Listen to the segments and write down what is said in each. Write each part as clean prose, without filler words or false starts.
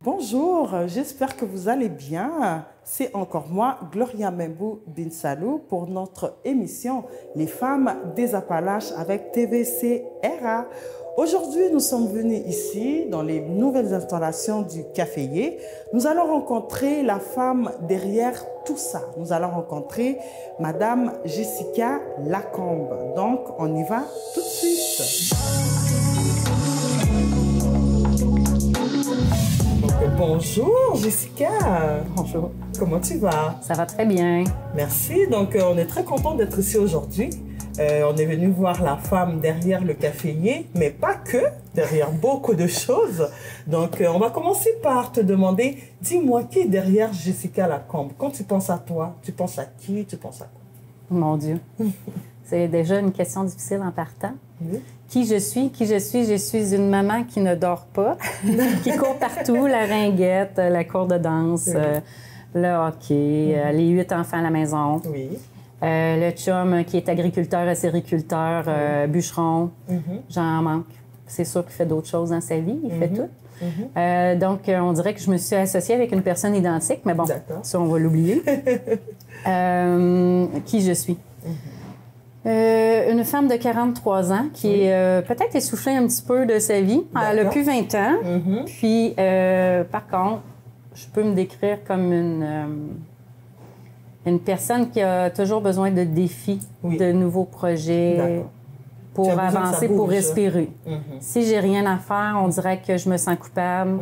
Bonjour, j'espère que vous allez bien. C'est encore moi, Gloria Membou Binsalou, pour notre émission Les femmes des Appalaches avec TVC RA. Aujourd'hui, nous sommes venus ici, dans les nouvelles installations du Caféier. Nous allons rencontrer la femme derrière tout ça. Nous allons rencontrer Madame Jessica Lacombe. Donc, on y va tout de suite. Bonjour Jessica. Bonjour. Comment tu vas? Ça va très bien. Merci. Donc, on est très content d'être ici aujourd'hui. On est venu voir la femme derrière le caféier, mais pas que, derrière beaucoup de choses. Donc, on va commencer par te demander, dis-moi qui est derrière Jessica Lacombe? Quand tu penses à toi, tu penses à qui? Tu penses à quoi? Mon Dieu. C'est déjà une question difficile en partant. Oui. Qui je suis? Je suis une maman qui ne dort pas, qui court partout, la ringuette, la cour de danse, le hockey, les 8 enfants à la maison. Oui. Le chum qui est agriculteur, acériculteur, bûcheron. J'en manque. C'est sûr qu'il fait d'autres choses dans sa vie. Il fait tout. Donc, on dirait que je me suis associée avec une personne identique, mais bon, ça, on va l'oublier. Qui je suis? Une femme de 43 ans qui est peut-être essoufflée un petit peu de sa vie. Elle n'a plus 20 ans. Puis, par contre, je peux me décrire comme une personne qui a toujours besoin de défis, de nouveaux projets pour avancer, pour respirer. Si j'ai rien à faire, on dirait que je me sens coupable,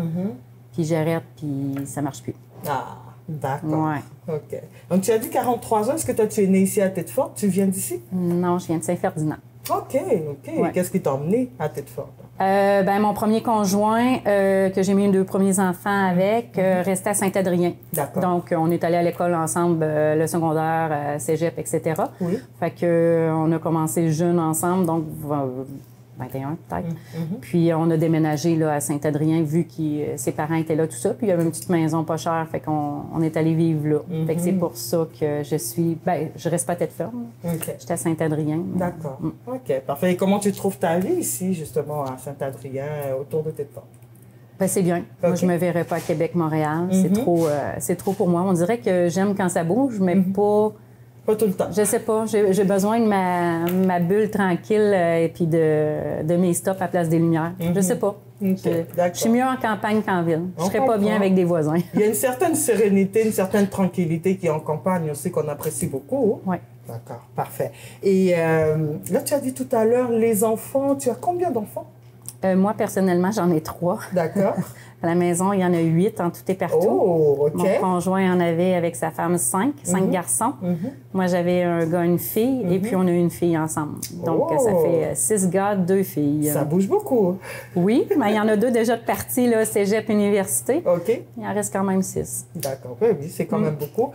puis j'arrête, puis ça marche plus. Ah, d'accord. Ouais. OK. Donc, tu as dit 43 ans. Est-ce que toi, tu es née ici à Tête-Forte? Tu viens d'ici? Non, je viens de Saint-Ferdinand. OK, OK. Ouais. Qu'est-ce qui t'a emmené à Tête-Forte? Mon premier conjoint, que j'ai mis 2 premiers enfants avec, restait à Saint-Adrien. D'accord. Donc, on est allés à l'école ensemble, le secondaire, cégep, etc. Oui. Fait que on a commencé jeune ensemble, donc 21 peut-être. Puis, on a déménagé là, à Saint-Adrien, vu que ses parents étaient là, tout ça. Puis, il y avait une petite maison pas chère, fait qu'on est allé vivre là. Fait que c'est pour ça que je suis... je reste pas à Tête-Ferme. J'étais à Saint-Adrien. D'accord. OK, parfait. Et comment tu trouves ta vie ici, justement, à Saint-Adrien, autour de Tête-Forte? C'est bien. Moi, je me verrais pas à Québec-Montréal. C'est trop pour moi. On dirait que j'aime quand ça bouge, mais pas... Pas tout le temps. Je sais pas. J'ai besoin de ma bulle tranquille et puis de mes stops à Place des Lumières. Je sais pas. Je suis mieux en campagne qu'en ville. Je serais pas bien avec des voisins. Il y a une certaine sérénité, une certaine tranquillité qui est en campagne aussi qu'on apprécie beaucoup. Oui. D'accord, parfait. Et là, tu as dit tout à l'heure, les enfants, tu as combien d'enfants? Moi, personnellement, j'en ai 3. D'accord. À la maison, il y en a 8 en tout et partout. Oh, OK. Mon conjoint en avait avec sa femme 5 garçons. Moi, j'avais un gars, une fille, et puis on a une fille ensemble. Donc, ça fait 6 gars, 2 filles. Ça bouge beaucoup. Oui, mais il y en a 2 déjà de partis, là, cégep, université. OK. Il en reste quand même 6. D'accord, oui, c'est quand même beaucoup.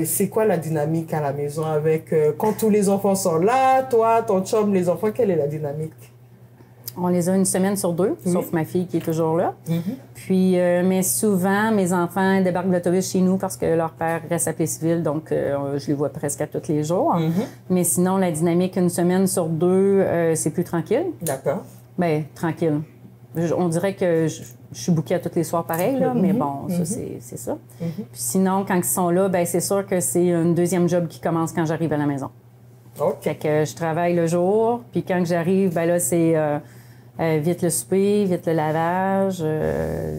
C'est quoi la dynamique à la maison avec, quand tous les enfants sont là, toi, ton chum, les enfants, quelle est la dynamique? On les a une semaine sur 2, sauf ma fille qui est toujours là. Puis, mais souvent, mes enfants débarquent de l'autobus chez nous parce que leur père reste à Plessisville, donc je les vois presque à tous les jours. Mais sinon, la dynamique une semaine sur 2, c'est plus tranquille. D'accord. Bien, tranquille. On dirait que je suis bookée à tous les soirs pareil, là, mais bon, ça, c'est ça. Puis sinon, quand ils sont là, bien, c'est sûr que c'est un deuxième job qui commence quand j'arrive à la maison. Fait que je travaille le jour, puis quand j'arrive, ben là, c'est... vite le souper, vite le lavage,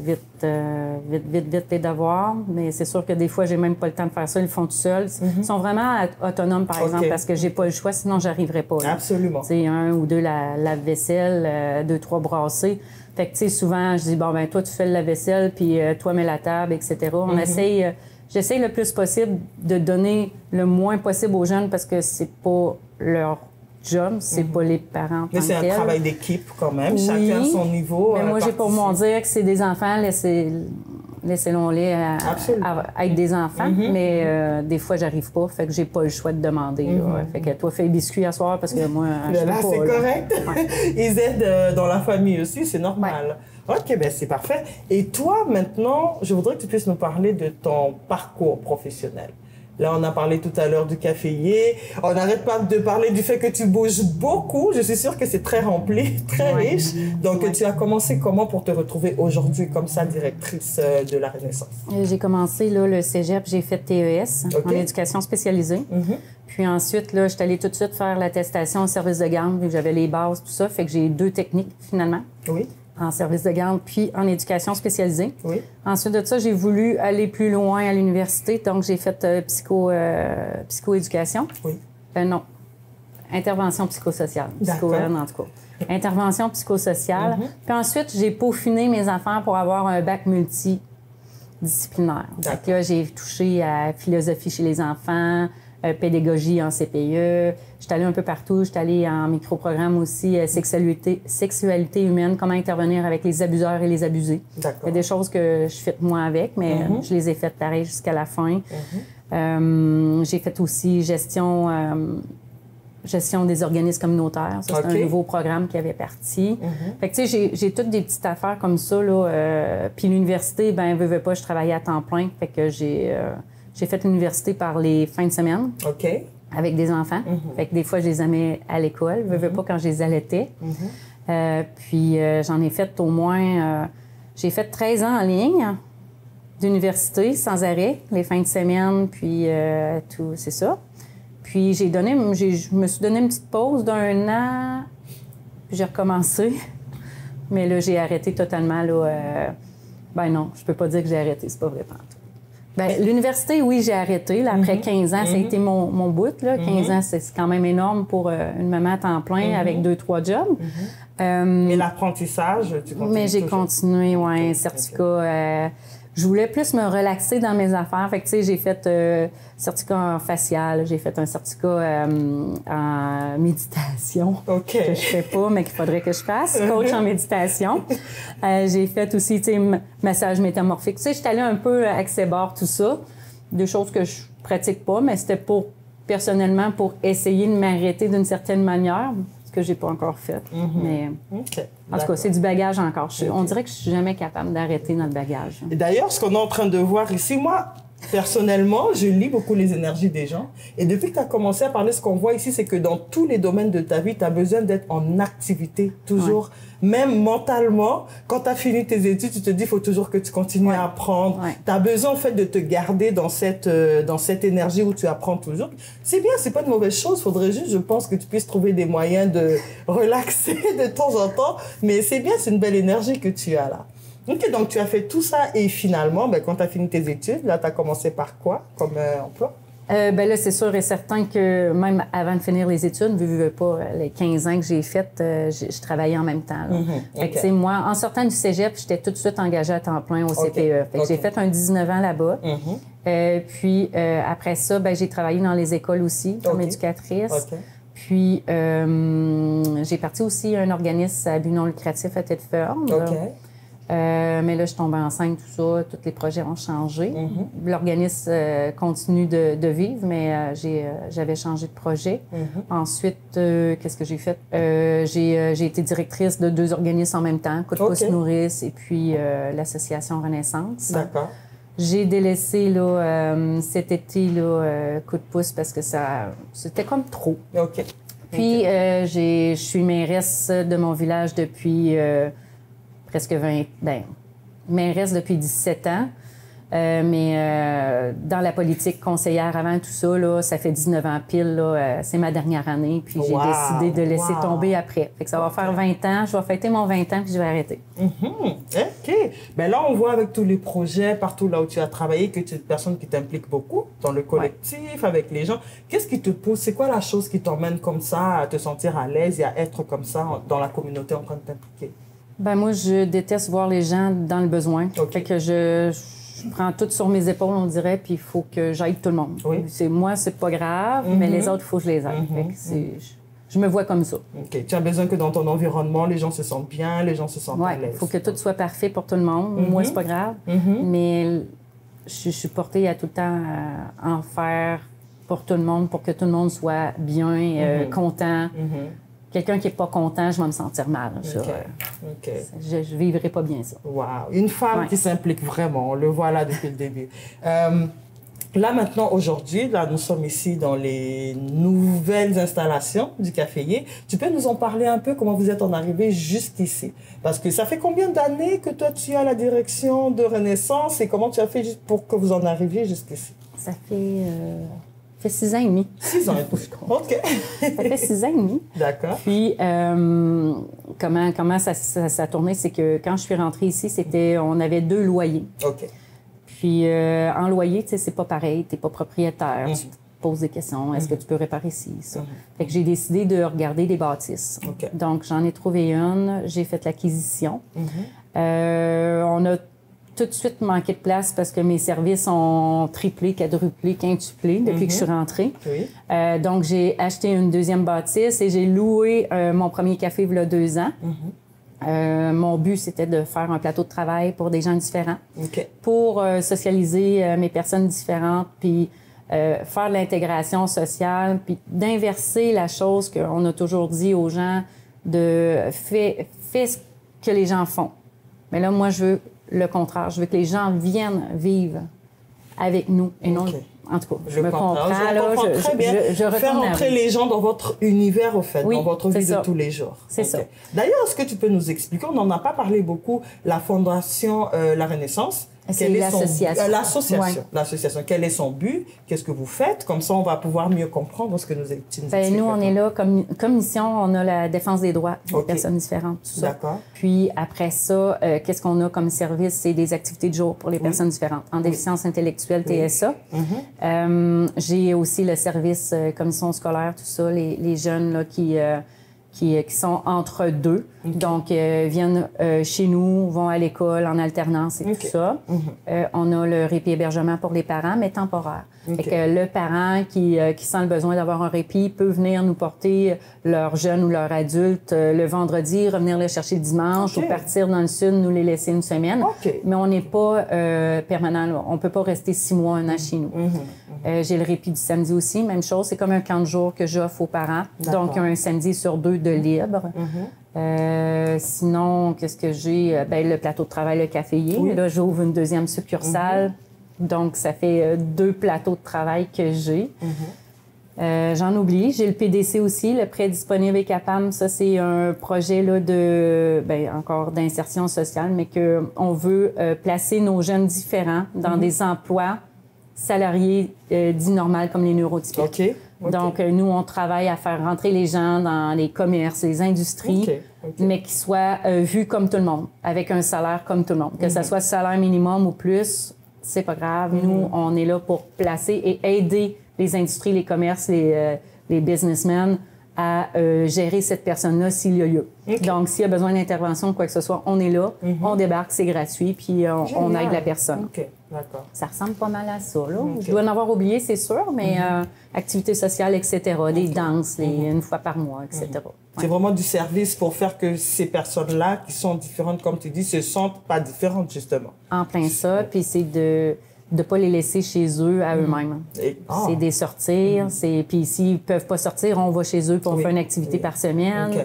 vite les devoirs. Mais c'est sûr que des fois, j'ai même pas le temps de faire ça. Ils le font tout seuls. Ils sont vraiment autonomes, par exemple, parce que j'ai pas le choix, sinon j'arriverais pas. Là. Absolument. Tu sais, 1 ou 2 lave-vaisselle, 2, 3 brassées. Fait que, tu sais, souvent, je dis, bon, ben toi, tu fais le lave-vaisselle, puis toi, mets la table, etc. On essaye... J'essaye le plus possible de donner le moins possible aux jeunes parce que c'est pas leur job, c'est pas les parents. Mais c'est un travail d'équipe quand même, chacun à son niveau. Mais moi, j'ai pour mon dire que c'est des enfants, laissez-les à être des enfants, mais des fois, j'arrive pas, fait que j'ai pas le choix de demander. Fait que toi, fais les biscuits à soir parce que moi, je là, pas. C'est correct. Ouais. Ils aident dans la famille aussi, c'est normal. OK, ben c'est parfait. Et toi, maintenant, je voudrais que tu puisses nous parler de ton parcours professionnel. Là, on a parlé tout à l'heure du caféier. On n'arrête pas de parler du fait que tu bouges beaucoup. Je suis sûre que c'est très rempli, très riche. Donc, tu as commencé comment pour te retrouver aujourd'hui comme ça, directrice de la Renaissance? J'ai commencé là, le cégep, j'ai fait TES en éducation spécialisée. Puis ensuite, là, je suis allée tout de suite faire l'attestation au service de garde, vu que j'avais les bases, tout ça. Fait que j'ai 2 techniques, finalement. Oui. En service de garde, puis en éducation spécialisée. Oui. Ensuite de ça, j'ai voulu aller plus loin à l'université, donc j'ai fait psychoéducation. Oui. Non, intervention psychosociale. En tout cas. Intervention psychosociale. Puis ensuite, j'ai peaufiné mes affaires pour avoir un bac multidisciplinaire. Donc là, j'ai touché à philosophie chez les enfants, pédagogie en CPE. J'étais allée un peu partout. J'étais allée en micro-programme aussi, sexualité humaine, comment intervenir avec les abuseurs et les abusés. Il y a des choses que je fais moi avec, mais je les ai faites pareil jusqu'à la fin. J'ai fait aussi gestion des organismes communautaires. Ça, c'est un nouveau programme qui avait parti. Fait que, tu sais, j'ai toutes des petites affaires comme ça, là. Puis l'université, ben veux pas, je travaillais à temps plein. Fait que j'ai fait l'université par les fins de semaine. Avec des enfants. Fait que des fois, je les amenais à l'école. Veux pas quand je les allaitais. Puis j'en ai fait au moins... j'ai fait 13 ans en ligne d'université, sans arrêt, les fins de semaine, puis tout, c'est ça. Puis je me suis donné une petite pause d'1 an, puis j'ai recommencé. Mais là, j'ai arrêté totalement, là. Ben non, je peux pas dire que j'ai arrêté, c'est pas vrai pantoute. Ben, l'université, oui, j'ai arrêté. Là, après 15 ans, ça a été mon bout. Là. 15 ans, c'est quand même énorme pour une maman à temps plein avec 2-3 jobs. Mais l'apprentissage, tu continues? Mais j'ai continué, oui, un certificat. Je voulais plus me relaxer dans mes affaires. Fait que, tu sais, j'ai fait certificat en facial, j'ai fait un certificat en méditation que je fais pas, mais qu'il faudrait que je fasse, coach en méditation. J'ai fait aussi, tu sais, massage métamorphique. Tu sais, j'étais allée un peu accès barre, tout ça, des choses que je pratique pas, mais c'était personnellement, pour essayer de m'arrêter d'une certaine manière, ce que j'ai pas encore fait. Mais en tout cas, c'est du bagage encore. On dirait que je suis jamais capable d'arrêter notre bagage. Et d'ailleurs, ce qu'on est en train de voir ici, moi, personnellement, je lis beaucoup les énergies des gens. Et depuis que tu as commencé à parler, ce qu'on voit ici, c'est que dans tous les domaines de ta vie, tu as besoin d'être en activité, toujours. Même mentalement, quand tu as fini tes études, tu te dis, il faut toujours que tu continues à apprendre. Tu as besoin, en fait, de te garder dans cette énergie où tu apprends toujours. C'est bien, c'est pas une mauvaise chose. Il faudrait juste, je pense, que tu puisses trouver des moyens de relaxer de temps en temps. Mais c'est bien, c'est une belle énergie que tu as là. OK, donc tu as fait tout ça et finalement, ben, quand tu as fini tes études, là, tu as commencé par quoi comme emploi? Ben là, c'est sûr et certain que même avant de finir les études, vu pas les 15 ans que j'ai fait, je travaillais en même temps. Fait que, moi, en sortant du cégep, j'étais tout de suite engagée à temps plein au CPE. Fait que j'ai fait un 19 ans là-bas. Puis après ça, ben, j'ai travaillé dans les écoles aussi comme éducatrice. Puis j'ai parti aussi un organisme à but non lucratif à Tête-Ferme. Mais là, je suis tombée enceinte, tout ça, tous les projets ont changé. L'organisme continue de vivre, mais j'avais changé de projet. Ensuite, qu'est-ce que j'ai fait? J'ai été directrice de 2 organismes en même temps, Coup de pouce nourrice et puis l'Association Renaissance. D'accord. J'ai délaissé là, cet été là, Coup de pouce parce que c'était comme trop. Puis, je suis mairesse de mon village depuis... presque 20... mairesse depuis 17 ans. Mais dans la politique conseillère avant tout ça, là, ça fait 19 ans pile. Là, c'est ma dernière année. Puis j'ai décidé de laisser tomber après. Fait que ça va faire 20 ans. Je vais fêter mon 20 ans puis je vais arrêter. OK. Bien là, on voit avec tous les projets, partout là où tu as travaillé, que tu es une personne qui t'implique beaucoup dans le collectif, avec les gens. Qu'est-ce qui te pousse? C'est quoi la chose qui t'emmène comme ça à te sentir à l'aise et à être comme ça dans la communauté en train de t'impliquer? Ben moi, je déteste voir les gens dans le besoin. Fait que je prends tout sur mes épaules, on dirait, puis il faut que j'aide tout le monde. Moi, c'est pas grave, mais les autres, il faut que je les aide. Fait que je me vois comme ça. Tu as besoin que dans ton environnement, les gens se sentent bien, les gens se sentent à l'aise. Il faut que tout soit parfait pour tout le monde. Moi, c'est pas grave, mais je suis portée à tout le temps en faire pour tout le monde, pour que tout le monde soit bien, content. Quelqu'un qui n'est pas content, je vais me sentir mal. Je ne vivrai pas bien ça. Wow. Une femme qui s'implique vraiment, on le voit là depuis le début. Là, maintenant, aujourd'hui, là, nous sommes ici dans les nouvelles installations du caféier. Tu peux nous en parler un peu, comment vous êtes en arrivé jusqu'ici? Parce que ça fait combien d'années que toi, tu as la direction de Renaissance et comment tu as fait juste pour que vous en arriviez jusqu'ici? Ça fait 6 ans et demi. 6 ans et demi. OK. Ça fait 6 ans et demi. D'accord. Puis, comment ça tournait, c'est que quand je suis rentrée ici, on avait 2 loyers. OK. Puis, en loyer, tu sais, c'est pas pareil. Tu n'es pas propriétaire. Tu te poses des questions. Est-ce que tu peux réparer ci, ça? Fait que j'ai décidé de regarder des bâtisses. OK. Donc, j'en ai trouvé une. J'ai fait l'acquisition. On a tout de suite manqué de place parce que mes services ont triplé, quadruplé, quintuplé depuis que je suis rentrée. Oui. Donc, j'ai acheté une deuxième bâtisse et j'ai loué mon premier café il y a 2 ans. Mon but, c'était de faire un plateau de travail pour des gens différents, pour socialiser mes personnes différentes, puis faire de l'intégration sociale, puis d'inverser la chose qu'on a toujours dit aux gens, de fais ce que les gens font. Mais là, moi, je veux le contraire. Je veux que les gens viennent vivre avec nous et non... En tout cas, je me comprends. Je très bien. Faire entrer les gens dans votre univers, au fait, dans votre vie de tous les jours. C'est ça. D'ailleurs, est-ce que tu peux nous expliquer, on n'en a pas parlé beaucoup, la Fondation La Renaissance? C'est l'association. L'association. Quel est son but? Qu'est-ce que vous faites? Comme ça, on va pouvoir mieux comprendre ce que nous expliquez. Nous, on est là comme mission, on a la défense des droits des personnes différentes, tout ça. D'accord. Puis après ça, qu'est-ce qu'on a comme service? C'est des activités de jour pour les personnes différentes. En déficience intellectuelle, TSA. J'ai aussi le service commission scolaire, tout ça, les jeunes là, qui sont entre deux. Donc, viennent chez nous, vont à l'école en alternance et tout ça. On a le répit hébergement pour les parents, mais temporaire. Fait que le parent qui sent le besoin d'avoir un répit peut venir nous porter leur jeune ou leur adulte le vendredi, revenir le chercher le dimanche ou partir dans le sud, nous les laisser une semaine. Mais on n'est pas permanent là. On ne peut pas rester 6 mois, 1 an chez nous. J'ai le répit du samedi aussi, même chose. C'est comme un camp de jour que j'offre aux parents. Donc, un samedi sur 2 de libre. Sinon, qu'est-ce que j'ai? Le plateau de travail, le caféier. Là, j'ouvre une deuxième succursale. Donc, ça fait 2 plateaux de travail que j'ai. J'en oublie. J'ai le PDC aussi, le prêt disponible et capable. Ça, c'est un projet là, encore d'insertion sociale, mais qu'on veut placer nos jeunes différents dans des emplois salariés dits normaux comme les neurotypiques. Donc, nous, on travaille à faire rentrer les gens dans les commerces, les industries, mais qui soient vus comme tout le monde, avec un salaire comme tout le monde. Que ce soit salaire minimum ou plus, c'est pas grave. Nous, on est là pour placer et aider les industries, les commerces, les businessmen à gérer cette personne-là s'il y a lieu. Donc, s'il y a besoin d'intervention, quoi que ce soit, on est là, on débarque, c'est gratuit, puis on aide la personne. D'accord. Ça ressemble pas mal à ça, là. Je dois en avoir oublié, c'est sûr, mais activités sociales, etc., des danses, une fois par mois, etc. C'est vraiment du service pour faire que ces personnes-là, qui sont différentes, comme tu dis, se sentent pas différentes, justement. En plein ça, puis c'est de ne pas les laisser chez eux à eux-mêmes. C'est des sortir, puis s'ils peuvent pas sortir, on va chez eux, puis on fait une activité par semaine.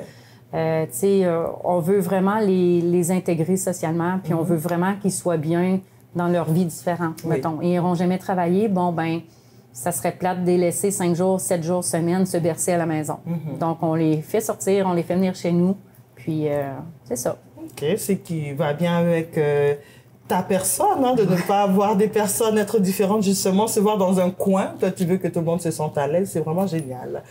On veut vraiment les intégrer socialement, puis on veut vraiment qu'ils soient bien dans leur vie différente, mettons. Ils n'iront jamais travailler, ça serait plate de les laisser 5 jours, 7 jours, semaine, se bercer à la maison. Donc, on les fait sortir, on les fait venir chez nous, puis c'est ça. OK, c'est qui va bien avec ta personne, de ne pas avoir des personnes être différentes, justement, se voir dans un coin. Toi, tu veux que tout le monde se sente à l'aise, c'est vraiment génial.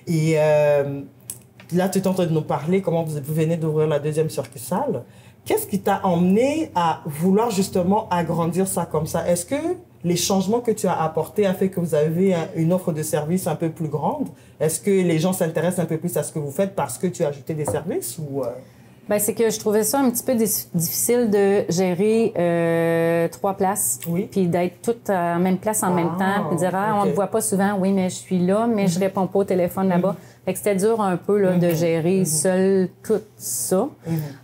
Et là, tu es en train de nous parler comment vous venez d'ouvrir la deuxième succursale. Qu'est-ce qui t'a emmené à vouloir justement agrandir ça comme ça? Est-ce que les changements que tu as apportés a fait que vous avez une offre de service un peu plus grande? Est-ce que les gens s'intéressent un peu plus à ce que vous faites parce que tu as ajouté des services ou c'est que je trouvais ça un petit peu difficile de gérer 3 places, puis d'être toutes à la même place en même temps, puis dire on ne te voit pas souvent, oui, mais je suis là, mais je réponds pas au téléphone là-bas. Fait que c'était dur un peu là, de gérer seul tout ça.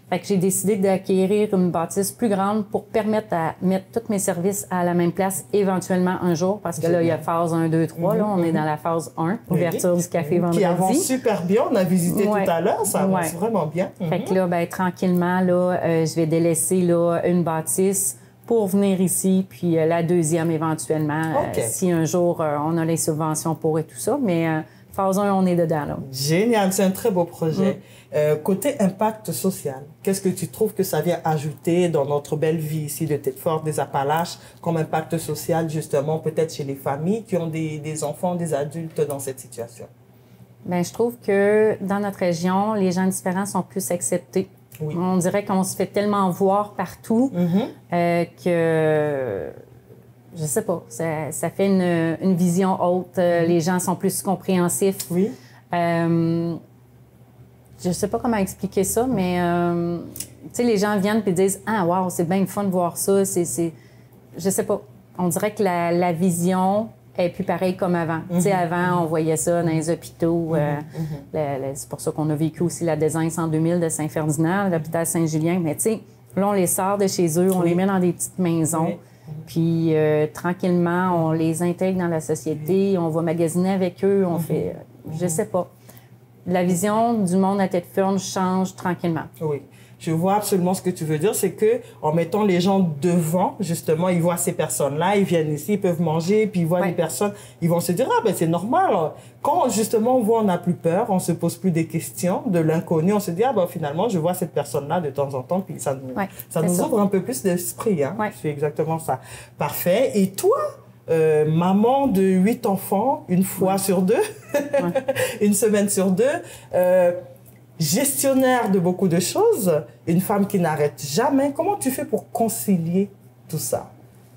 Fait que j'ai décidé d'acquérir une bâtisse plus grande pour permettre à mettre tous mes services à la même place éventuellement un jour, parce que là, il y a phase 1, 2, 3. Là, on est dans la phase 1, ouverture du café vendredi. Qui avance super bien. On a visité tout à l'heure. Ça avance vraiment bien. Fait que là, tranquillement, là, je vais délaisser là, une bâtisse pour venir ici, puis la deuxième éventuellement, si un jour on a les subventions pour et tout ça. Mais phase 1, on est dedans. Là. Génial, c'est un très beau projet. Côté impact social, qu'est-ce que tu trouves que ça vient ajouter dans notre belle vie ici de Tête-Forte, des Appalaches, comme impact social justement, peut-être chez les familles qui ont des enfants, des adultes dans cette situation? Bien, je trouve que dans notre région, les gens différents sont plus acceptés. Oui. On dirait qu'on se fait tellement voir partout que... Je sais pas, ça fait une vision haute. Les gens sont plus compréhensifs. Oui. Je sais pas comment expliquer ça, mais tu sais, les gens viennent et disent « Ah, wow, c'est bien fun de voir ça. » Je sais pas. On dirait que la vision est plus pareille comme avant. Tu sais, avant, on voyait ça dans les hôpitaux. C'est pour ça qu'on a vécu aussi la désince en 2000 de Saint-Ferdinand, l'hôpital Saint-Julien. Mais tu sais, là, on les sort de chez eux, on les met dans des petites maisons. Puis, tranquillement, on les intègre dans la société, on va magasiner avec eux, on fait... Je sais pas. La vision du monde à tête ferme change tranquillement. Oui. Je vois absolument ce que tu veux dire. C'est que en mettant les gens devant, justement, ils voient ces personnes-là, ils viennent ici, ils peuvent manger, puis ils voient les personnes, ils vont se dire « Ah, ben c'est normal. » Quand, justement, on voit, on n'a plus peur, on se pose plus des questions de l'inconnu, on se dit « Ah, ben finalement, je vois cette personne-là de temps en temps, puis ça nous ouvre un peu plus d'esprit. Hein? C'est exactement ça. Parfait. Et toi, maman de 8 enfants, une fois sur deux, une semaine sur deux, gestionnaire de beaucoup de choses, une femme qui n'arrête jamais. Comment tu fais pour concilier tout ça?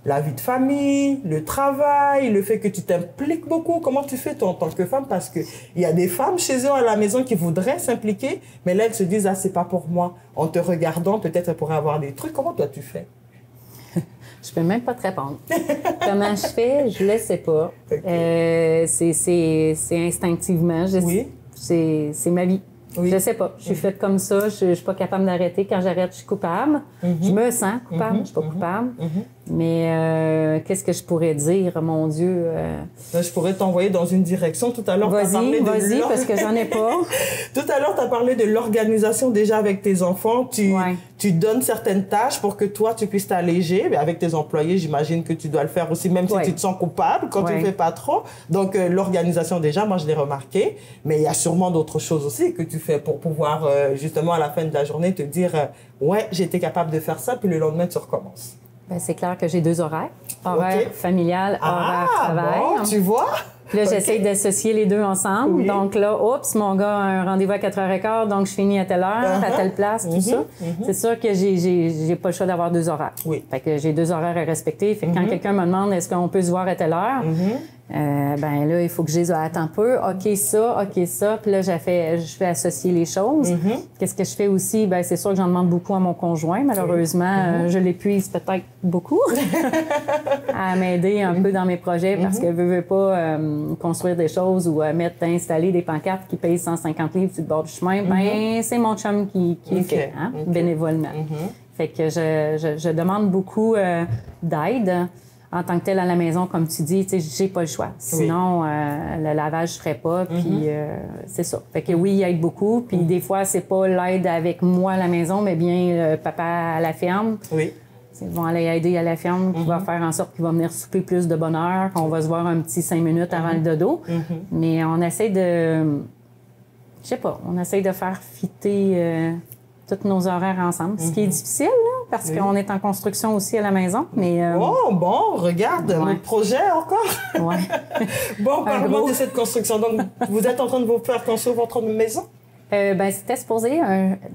La vie de famille, le travail, le fait que tu t'impliques beaucoup. Comment tu fais toi en tant que femme? Parce qu'il y a des femmes chez eux à la maison qui voudraient s'impliquer, mais là, elles se disent « Ah, c'est pas pour moi. » En te regardant, peut-être elles pourraient avoir des trucs. Comment toi, tu fais? Je peux même pas te répondre. Comment je fais? Je le sais pas. C'est instinctivement. C'est ma vie. Oui. Je sais pas. Je suis faite comme ça. Je suis pas capable d'arrêter. Quand j'arrête, je suis coupable. Je me sens coupable. Je suis pas coupable. Mais qu'est-ce que je pourrais dire, mon Dieu? Je pourrais t'envoyer dans une direction. Tout à l'heure, tu as parlé de... Vas-y, parce que j'en ai pas. Tout à l'heure, tu as parlé de l'organisation déjà avec tes enfants. Tu donnes certaines tâches pour que toi, tu puisses t'alléger. Mais avec tes employés, j'imagine que tu dois le faire aussi, même si tu te sens coupable quand tu ne fais pas trop. Donc, l'organisation déjà, moi, je l'ai remarqué. Mais il y a sûrement d'autres choses aussi que tu fais pour pouvoir, justement, à la fin de la journée, te dire « Ouais, j'étais capable de faire ça. » Puis le lendemain, tu recommences. Ben, c'est clair que j'ai 2 horaires. Horaire familial, horaire travail. Bon, tu vois? Puis là, j'essaie d'associer les deux ensemble. Oui. Donc là, oups, mon gars a un rendez-vous à 4h15, donc je finis à telle heure, à telle place, tout ça. C'est sûr que j'ai pas le choix d'avoir 2 horaires. Oui. Fait que j'ai 2 horaires à respecter. Fait que quand quelqu'un me demande est-ce qu'on peut se voir à telle heure, ben là, il faut que je dise attends un peu, OK ça. Puis là, je fais associer les choses. Qu'est-ce que je fais aussi? Ben c'est sûr que j'en demande beaucoup à mon conjoint. Malheureusement, je l'épuise peut-être beaucoup à m'aider un peu dans mes projets parce que veut pas construire des choses ou installer des pancartes qui payent 150 livres sur le bord du chemin. Ben c'est mon chum qui fait, hein, bénévolement. Fait que je demande beaucoup d'aide. En tant que tel à la maison, comme tu dis, tu sais, j'ai pas le choix. Sinon, le lavage, je ferais pas, puis c'est ça. Fait que oui, il aide beaucoup, puis des fois, c'est pas l'aide avec moi à la maison, mais bien le papa à la ferme. Oui. Ils vont aller aider à la ferme, qui va faire en sorte qu'il va venir souper plus de bonne heure, qu'on va se voir un petit 5 minutes avant le dodo. Mais on essaie de... Je sais pas, on essaie de faire fitter tous nos horaires ensemble, ce qui est difficile, là, parce qu'on est en construction aussi à la maison, mais... Oh, bon, regarde, notre projet encore! Ouais. Bon, parle-moi de cette construction. Donc, vous êtes en train de vous faire construire votre maison? Ben, c'était supposé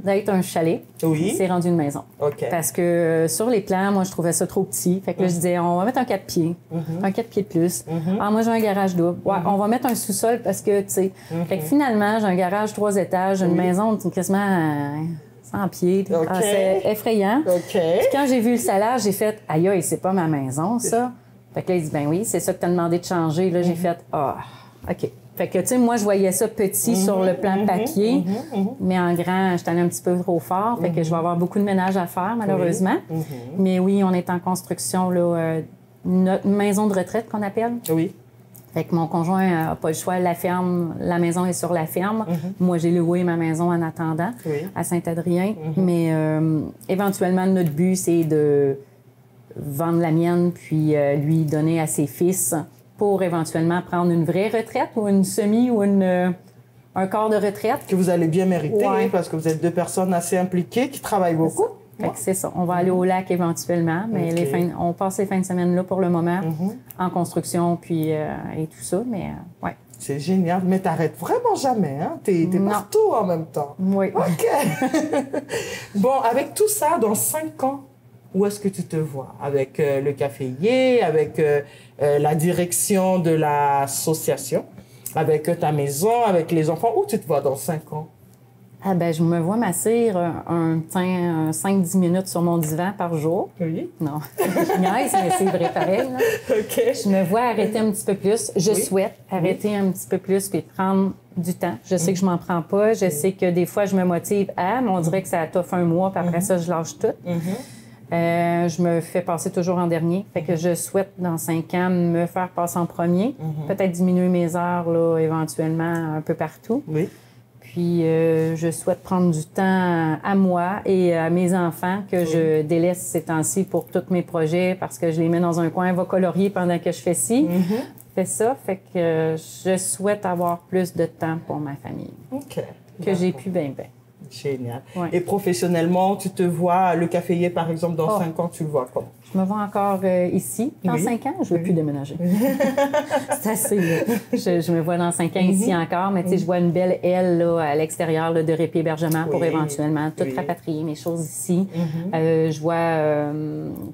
d'être un chalet. Oui. C'est rendu une maison. OK. Parce que sur les plans, moi, je trouvais ça trop petit. Fait que là, je disais, on va mettre un 4 pieds. Un 4 pieds de plus. Ah, moi, j'ai un garage double. Ouais, on va mettre un sous-sol parce que, tu sais. Fait que finalement, j'ai un garage 3 étages, une maison quasiment 100 pieds. C'est effrayant. OK. Puis quand j'ai vu le salaire, j'ai fait, aïe, aïe, c'est pas ma maison, ça. Fait que là, il dit, ben oui, c'est ça que t'as demandé de changer. Là, j'ai fait, OK. Fait que, tu sais, moi, je voyais ça petit sur le plan papier, mais en grand, je suis allée un petit peu trop fort. Fait que je vais avoir beaucoup de ménage à faire, malheureusement. Mais oui, on est en construction, là, notre maison de retraite qu'on appelle. Oui. Fait que mon conjoint n'a pas le choix. La ferme, la maison est sur la ferme. Moi, j'ai loué ma maison en attendant à Saint-Adrien. Mais éventuellement, notre but, c'est de vendre la mienne puis lui donner à ses fils pour éventuellement prendre une vraie retraite ou une semi ou un quart de retraite. Que vous allez bien mériter parce que vous êtes 2 personnes assez impliquées qui travaillent beaucoup. C'est ça. On va aller au lac éventuellement, mais on passe les fins de semaine là pour le moment en construction puis et tout ça, mais ouais. C'est génial, mais t'arrêtes vraiment jamais, hein? T'es partout en même temps. Oui. OK. Bon, avec tout ça, dans 5 ans, où est-ce que tu te vois? Avec le caféier, avec la direction de l'association, avec ta maison, avec les enfants. Où tu te vois dans 5 ans? Ah ben, je me vois m'asseoir 5-10 minutes sur mon divan par jour. Oui. Non, je niaise, mais c'est vrai pareil. Là. OK. Je me vois arrêter un petit peu plus. Je souhaite arrêter un petit peu plus puis prendre du temps. Je sais que je m'en prends pas. Je sais que des fois, je me motive mais on dirait que ça t'offre un mois, puis après ça, je lâche tout. Je me fais passer toujours en dernier. Fait que je souhaite, dans 5 ans, me faire passer en premier. Peut-être diminuer mes heures, là, éventuellement, un peu partout. Oui. Puis, je souhaite prendre du temps à moi et à mes enfants que je délaisse ces temps-ci pour tous mes projets parce que je les mets dans un coin, va colorier pendant que je fais ci, fais ça. Fait que je souhaite avoir plus de temps pour ma famille. OK. Que j'ai pu bien. Génial. Ouais. Et professionnellement, tu te vois, le caféier, par exemple, dans 5 ans, tu le vois comment? Je me vois encore ici. Dans 5 ans, je ne veux plus déménager. C'est assez. Je me vois dans 5 ans ici encore, mais tu sais, je vois une belle aile là, à l'extérieur là, de répit-hébergement pour éventuellement tout rapatrier mes choses ici. Je vois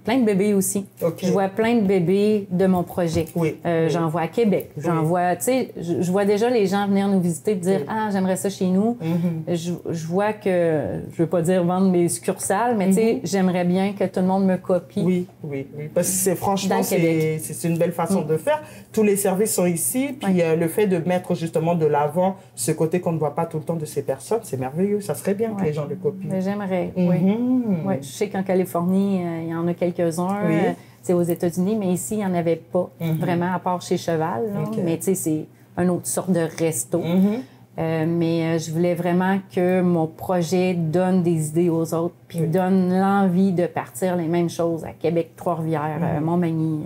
plein de bébés aussi. Je vois plein de bébés de mon projet. J'en vois à Québec. J'en vois, tu sais, je vois déjà les gens venir nous visiter et dire « Ah, j'aimerais ça chez nous. Je vois que, je veux pas dire vendre mes succursales, mais tu sais, j'aimerais bien que tout le monde me copie. Oui. Parce que c'est franchement, c'est une belle façon de faire. Tous les services sont ici. Puis le fait de mettre justement de l'avant ce côté qu'on ne voit pas tout le temps de ces personnes, c'est merveilleux. Ça serait bien que les gens le copient. J'aimerais, oui. Je sais qu'en Californie, il y en a quelques-uns. C'est aux États-Unis, mais ici, il n'y en avait pas vraiment, à part chez Cheval. Là. Mais tu sais, c'est une autre sorte de resto. Mais je voulais vraiment que mon projet donne des idées aux autres, puis donne l'envie de partir les mêmes choses à Québec, Trois-Rivières, Montmagny.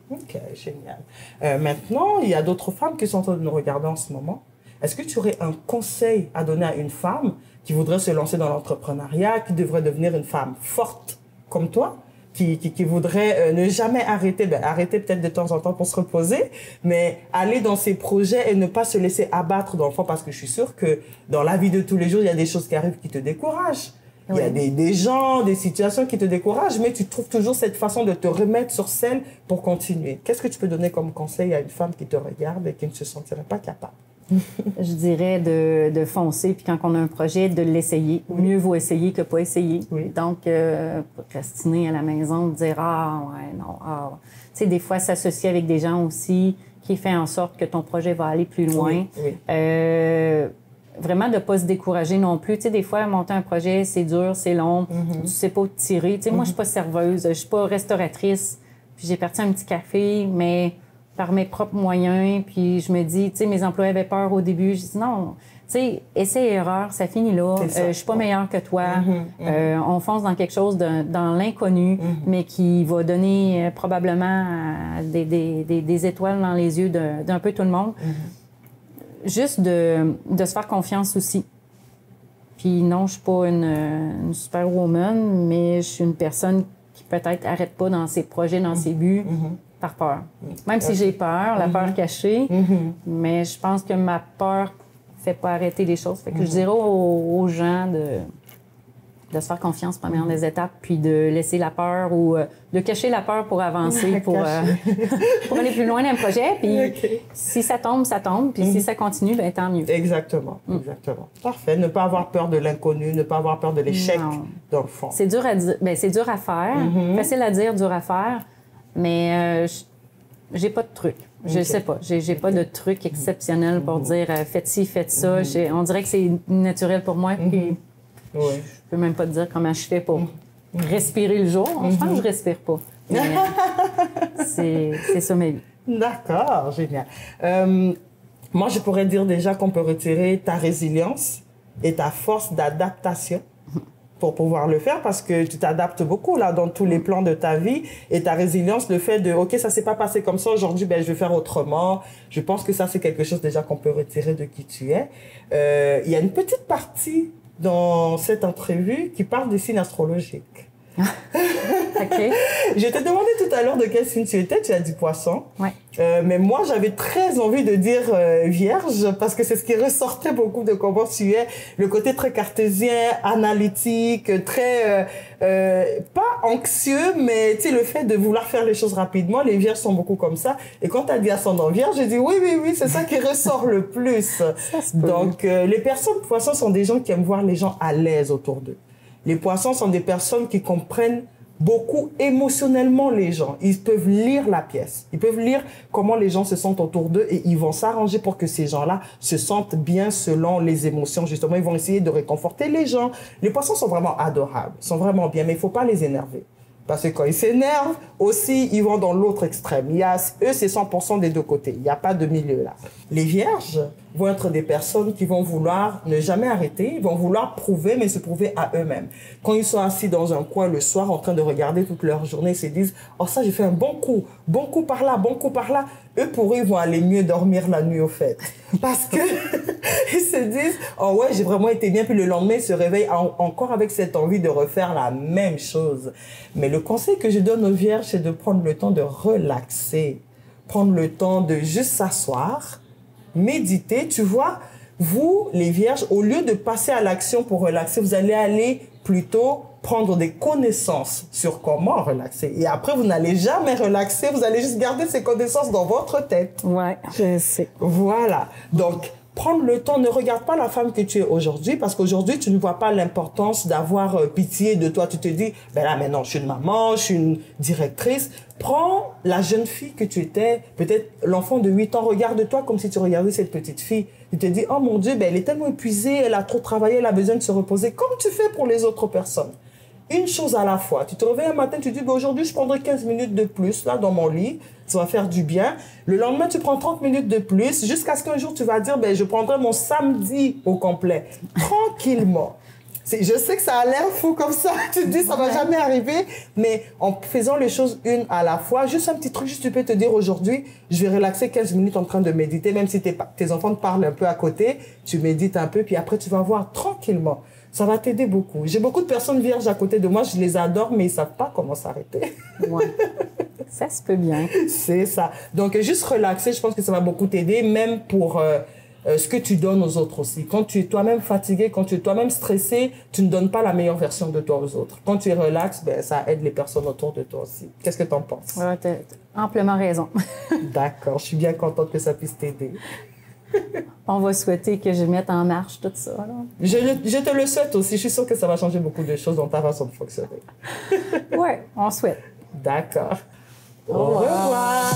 OK, génial. Maintenant, il y a d'autres femmes qui sont en train de nous regarder en ce moment. Est-ce que tu aurais un conseil à donner à une femme qui voudrait se lancer dans l'entrepreneuriat, qui devrait devenir une femme forte comme toi, qui voudrait ne jamais arrêter, arrêter peut-être de temps en temps pour se reposer, mais aller dans ses projets et ne pas se laisser abattre dans le fond, parce que je suis sûre que dans la vie de tous les jours, il y a des choses qui arrivent qui te découragent. Il y a des gens, des situations qui te découragent, mais tu trouves toujours cette façon de te remettre sur scène pour continuer. Qu'est-ce que tu peux donner comme conseil à une femme qui te regarde et qui ne se sentirait pas capable? Je dirais de foncer, puis quand on a un projet, de l'essayer. Mieux vaut essayer que pas essayer. Donc, procrastiner à la maison, de dire « Ah, ouais, non, ah... » Tu sais, des fois, s'associer avec des gens aussi qui fait en sorte que ton projet va aller plus loin. Vraiment de ne pas se décourager non plus. Tu sais, des fois, monter un projet, c'est dur, c'est long, tu sais pas où te tirer. Tu sais, moi, je suis pas serveuse, je suis pas restauratrice, puis j'ai parti un petit café, mais par mes propres moyens, puis je me dis, tu sais, mes employés avaient peur au début. Je dis non, tu sais, essai-erreur, ça finit là. Je suis pas meilleure que toi. On fonce dans quelque chose dans l'inconnu, mais qui va donner probablement des étoiles dans les yeux d'un peu tout le monde. Juste de se faire confiance aussi. Puis non, je suis pas une superwoman, mais je suis une personne qui peut-être arrête pas dans ses projets, dans ses buts, par peur. Même si j'ai peur, la peur cachée, mais je pense que ma peur fait pas arrêter les choses. Fait que je dirais aux gens de se faire confiance pendant les étapes, puis de laisser la peur ou de cacher la peur pour avancer, pour aller plus loin dans le projet. Puis si ça tombe, ça tombe. Puis si ça continue, bien tant mieux. Exactement. Parfait. Ne pas avoir peur de l'inconnu, ne pas avoir peur de l'échec, dans le fond. C'est dur à dire, bien, c'est dur à faire. Facile à dire, dur à faire. Mais j'ai pas de truc. Je sais pas. J'ai pas de truc exceptionnel pour dire faites ci, faites ça. On dirait que c'est naturel pour moi. Puis je peux même pas te dire comment je fais pour respirer le jour. Je pense que je respire pas. C'est ça ma vie. D'accord, génial. Moi, je pourrais dire déjà qu'on peut retirer ta résilience et ta force d'adaptation. pour pouvoir le faire parce que tu t'adaptes beaucoup là dans tous les plans de ta vie et ta résilience, le fait de ok, ça s'est pas passé comme ça aujourd'hui, ben je vais faire autrement. Je pense que ça c'est quelque chose déjà qu'on peut retirer de qui tu es. Il y a une petite partie dans cette entrevue qui parle des signes astrologiques. OK. Je t'ai demandé tout à l'heure de quel signe tu étais, tu as dit poisson. Ouais. Mais moi, j'avais très envie de dire vierge parce que c'est ce qui ressortait beaucoup de comment tu es. Le côté très cartésien, analytique, très... pas anxieux, mais tu sais, le fait de vouloir faire les choses rapidement, les vierges sont beaucoup comme ça. Et quand tu as dit ascendant vierge, j'ai dit oui, c'est ça qui ressort le plus. Donc, les personnes poissons sont des gens qui aiment voir les gens à l'aise autour d'eux. Les poissons sont des personnes qui comprennent beaucoup émotionnellement les gens. Ils peuvent lire la pièce. Ils peuvent lire comment les gens se sentent autour d'eux et ils vont s'arranger pour que ces gens-là se sentent bien selon les émotions. Justement, ils vont essayer de réconforter les gens. Les poissons sont vraiment adorables, sont vraiment bien, mais il faut pas les énerver. Parce que quand ils s'énervent, aussi, ils vont dans l'autre extrême. Eux, c'est 100% des deux côtés. Il n'y a pas de milieu là. Les vierges vont être des personnes qui vont vouloir ne jamais arrêter. Ils vont vouloir prouver, mais se prouver à eux-mêmes. Quand ils sont assis dans un coin le soir, en train de regarder toute leur journée, ils se disent « Oh, ça, j'ai fait un bon coup par là, bon coup par là. » Eux, pour eux, ils vont aller mieux dormir la nuit, au fait. Parce que ils se disent « Oh ouais, j'ai vraiment été bien. » Puis le lendemain, ils se réveillent encore avec cette envie de refaire la même chose. Mais le conseil que je donne aux vierges, c'est de prendre le temps de relaxer. Prendre le temps de juste s'asseoir, méditer. Tu vois, vous, les vierges, au lieu de passer à l'action pour relaxer, vous allez aller plutôt prendre des connaissances sur comment relaxer. Et après, vous n'allez jamais relaxer, vous allez juste garder ces connaissances dans votre tête. Ouais, je sais. Voilà. Donc, prendre le temps, ne regarde pas la femme que tu es aujourd'hui, parce qu'aujourd'hui, tu ne vois pas l'importance d'avoir pitié de toi. Tu te dis, ben là, maintenant, je suis une maman, je suis une directrice. Prends la jeune fille que tu étais, peut-être l'enfant de 8 ans, regarde-toi comme si tu regardais cette petite fille. Tu te dis, oh mon Dieu, ben elle est tellement épuisée, elle a trop travaillé, elle a besoin de se reposer, comme tu fais pour les autres personnes. Une chose à la fois. Tu te réveilles un matin, tu te dis, ben aujourd'hui, je prendrai 15 minutes de plus, là, dans mon lit. Ça va faire du bien. Le lendemain, tu prends 30 minutes de plus, jusqu'à ce qu'un jour, tu vas dire, ben, je prendrai mon samedi au complet. Tranquillement. Je sais que ça a l'air fou comme ça. Tu te dis, ça va jamais arriver. Mais en faisant les choses une à la fois, juste un petit truc, juste tu peux te dire aujourd'hui, je vais relaxer 15 minutes en train de méditer, même si tes enfants te parlent un peu à côté, tu médites un peu, puis après, tu vas voir tranquillement. Ça va t'aider beaucoup. J'ai beaucoup de personnes vierges à côté de moi, je les adore, mais ils savent pas comment s'arrêter. Ouais. Ça se peut bien. C'est ça. Donc, juste relaxer, je pense que ça va beaucoup t'aider, même pour ce que tu donnes aux autres aussi. Quand tu es toi-même fatigué, quand tu es toi-même stressé, tu ne donnes pas la meilleure version de toi aux autres. Quand tu es relax, ben, ça aide les personnes autour de toi aussi. Qu'est-ce que tu en penses? Ouais, t'as amplement raison. D'accord, je suis bien contente que ça puisse t'aider. On va souhaiter que je mette en marche tout ça. Là. Je te le souhaite aussi. Je suis sûre que ça va changer beaucoup de choses dans ta façon de fonctionner. Oui, on souhaite. D'accord. Au revoir.